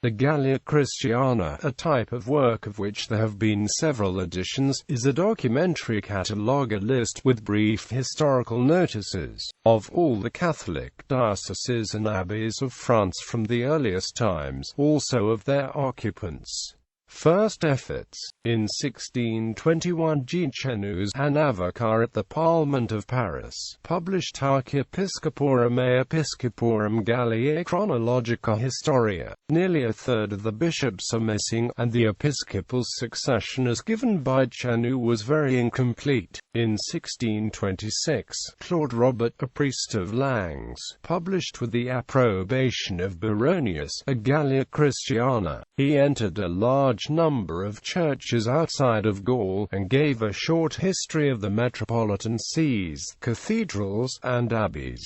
The Gallia Christiana, a type of work of which there have been several editions, is a documentary catalogue, a list with brief historical notices of all the Catholic dioceses and abbeys of France from the earliest times, also of their occupants. First efforts. In 1621 Guichenou, an avocat at the Parlement of Paris, published Archiepiscoporum et Episcoporum Galliae Chronologica Historia. Nearly a third of the bishops are missing, and the episcopal succession as given by Guichenou was very incomplete. In 1626, Claude Robert, a priest of Langs, published with the approbation of Baronius, a Gallia Christiana. He entered a large number of churches outside of Gaul, and gave a short history of the metropolitan sees, cathedrals, and abbeys.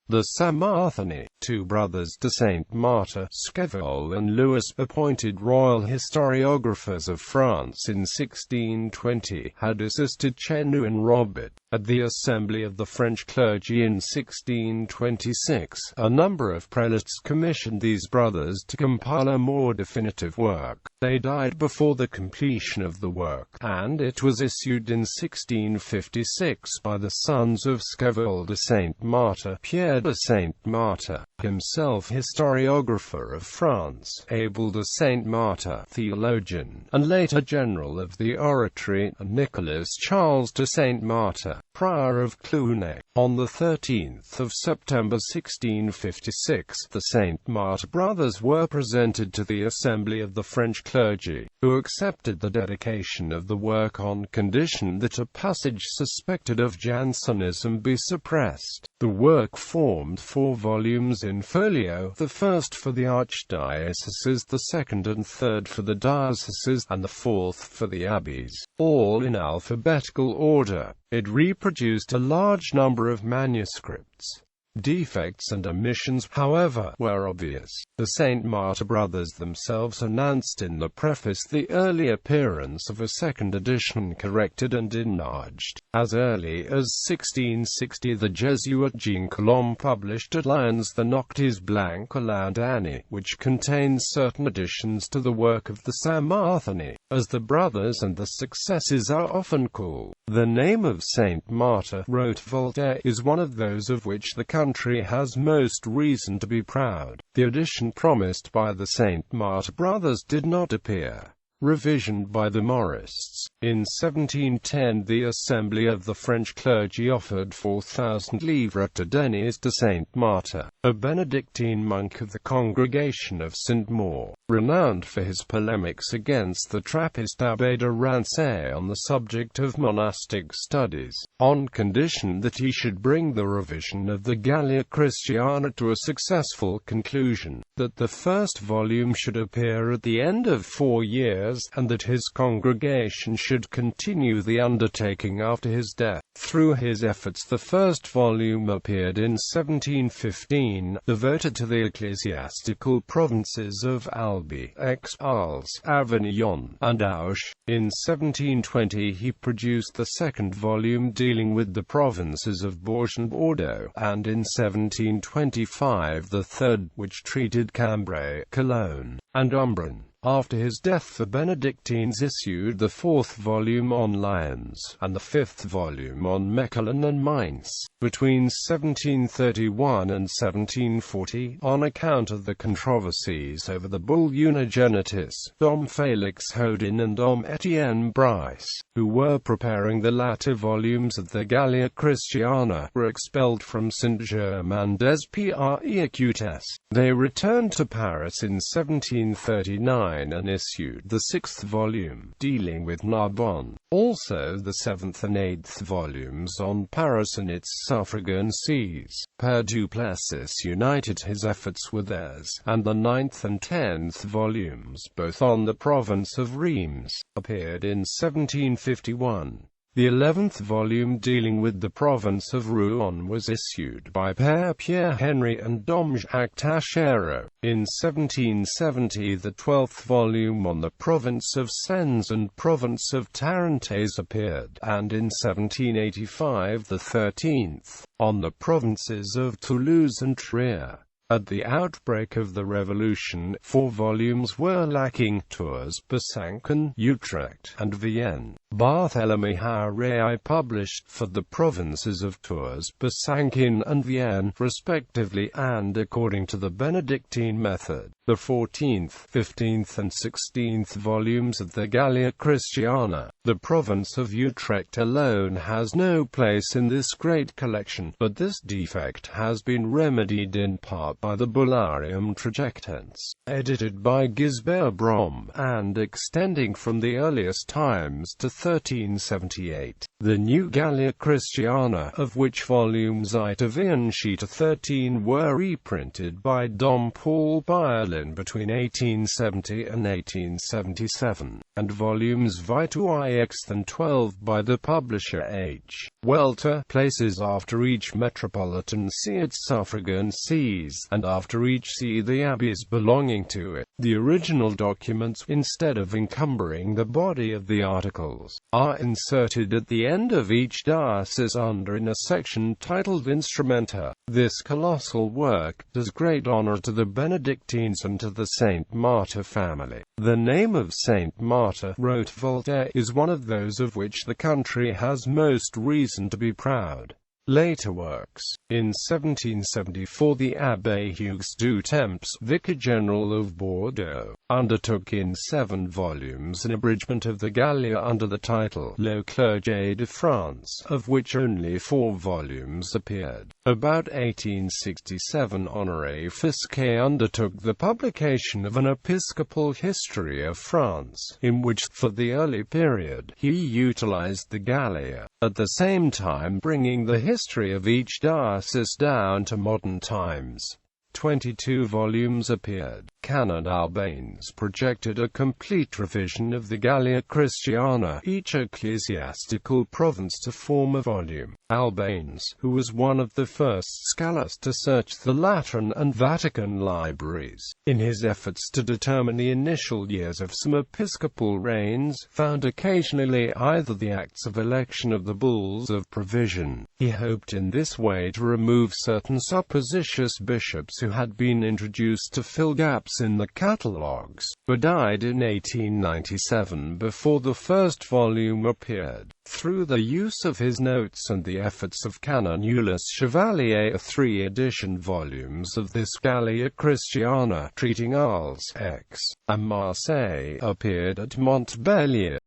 The Saint-Marthani, two brothers de Saint-Martin, Scevold and Louis, appointed royal historiographers of France in 1620, had assisted Guichenou and Robert. At the Assembly of the French clergy in 1626, a number of prelates commissioned these brothers to compile a more definitive work. They died before the completion of the work, and it was issued in 1656 by the sons of Scevold de Saint-Martin, Pierre de Saint-Martin, himself historiographer of France, Abel de Saint-Martin, theologian, and later general of the oratory, and Nicolas Charles de Saint-Martin, prior of Cluny. On the 13th of September 1656, the Saint-Martin brothers were presented to the Assembly of the French clergy, who accepted the dedication of the work on condition that a passage suspected of Jansenism be suppressed. The work formed 4 volumes in folio, the first for the archdioceses, the second and third for the dioceses, and the fourth for the abbeys, all in alphabetical order. It reproduced a large number of manuscripts. Defects and omissions, however, were obvious. The Saint-Martin brothers themselves announced in the preface the early appearance of a second edition corrected and enlarged. As early as 1660 the Jesuit Jean Colomb published at Lyons the Noctes Blanques Laudanni, which contains certain additions to the work of the Saint-Marthani, as the brothers and the successors are often called. The name of Saint-Martin, wrote Voltaire, is one of those of which the country has most reason to be proud. The edition promised by the Saint-Martin brothers did not appear. Revision by the Maurists. In 1710 the Assembly of the French clergy offered 4,000 livres to Denis de Saint-Martin, a Benedictine monk of the Congregation of Saint-Maur, renowned for his polemics against the Trappist Abbé de Rancé on the subject of monastic studies, on condition that he should bring the revision of the Gallia Christiana to a successful conclusion, that the first volume should appear at the end of 4 years, and that his congregation should continue the undertaking after his death. Through his efforts the first volume appeared in 1715, devoted to the ecclesiastical provinces of Albi, Aix-Arles, Avignon, and Auch. In 1720 he produced the second volume dealing with the provinces of Bourges and Bordeaux, and in 1725 the third, which treated Cambrai, Cologne, and Umbren. After his death the Benedictines issued the fourth volume on Lyons, and the fifth volume on Mechlin and Mainz. Between 1731 and 1740, on account of the controversies over the bull Unigenitus, Dom Félix Hodin and Dom Etienne Brice, who were preparing the latter volumes of the Gallia Christiana, were expelled from Saint-Germain-des-Prés. They returned to Paris in 1739, and issued the sixth volume, dealing with Narbonne. Also the seventh and eighth volumes on Paris and its suffragan sees. Père Duplessis united his efforts with theirs, and the ninth and 10th volumes, both on the province of Reims, appeared in 1751. The 11th volume dealing with the province of Rouen was issued by Père Pierre-Henri and Dom Jacques Tachero. In 1770 the 12th volume on the province of Sens and province of Tarentaise appeared, and in 1785 the 13th, on the provinces of Toulouse and Trier. At the outbreak of the Revolution, 4 volumes were lacking: Tours, Besançon, Utrecht, and Vienne. Barthélemy Harey published for the provinces of Tours, Besançon, and Vienne, respectively, and according to the Benedictine method, the 14th, 15th, and 16th volumes of the Gallia Christiana. The province of Utrecht alone has no place in this great collection, but this defect has been remedied in part by the Bullarium Trajectens, edited by Gisbert Brom, and extending from the earliest times to 1378. The new Gallia Christiana, of which volumes I to Vinci to 13 were reprinted by Dom Paul Byerlin between 1870 and 1877, and volumes Vi to IX and 12 by the publisher H. Welter, places after each metropolitan see its suffragan sees, and after each see the abbeys belonging to it. The original documents, instead of encumbering the body of the articles, are inserted at the end of each diocese under in a section titled Instrumenta. This colossal work does great honor to the Benedictines and to the Saint Martyr family. The name of Saint Martyr, wrote Voltaire, is one of those of which the country has most reason to be proud. Later works. In 1774 the Abbé Hugues du Temps, Vicar General of Bordeaux, undertook in 7 volumes an abridgment of the Gallia under the title Le Clergé de France, of which only 4 volumes appeared. About 1867 Honoré Fisquet undertook the publication of an episcopal history of France, in which, for the early period, he utilized the Gallia, at the same time bringing the history of each diocese down to modern times. 22 volumes appeared. Canon Albanes projected a complete revision of the Gallia Christiana, each ecclesiastical province to form a volume. Albanes, who was one of the first scholars to search the Lateran and Vatican libraries, in his efforts to determine the initial years of some episcopal reigns, found occasionally either the acts of election of the bulls of provision. He hoped in this way to remove certain supposititious bishops who had been introduced to fill gaps in the catalogues, but died in 1897 before the first volume appeared. Through the use of his notes and the efforts of Canon Ulysse Chevalier, 3 edition volumes of this Gallia Christiana, treating Arles, Aix, and Marseille, appeared at Montpellier.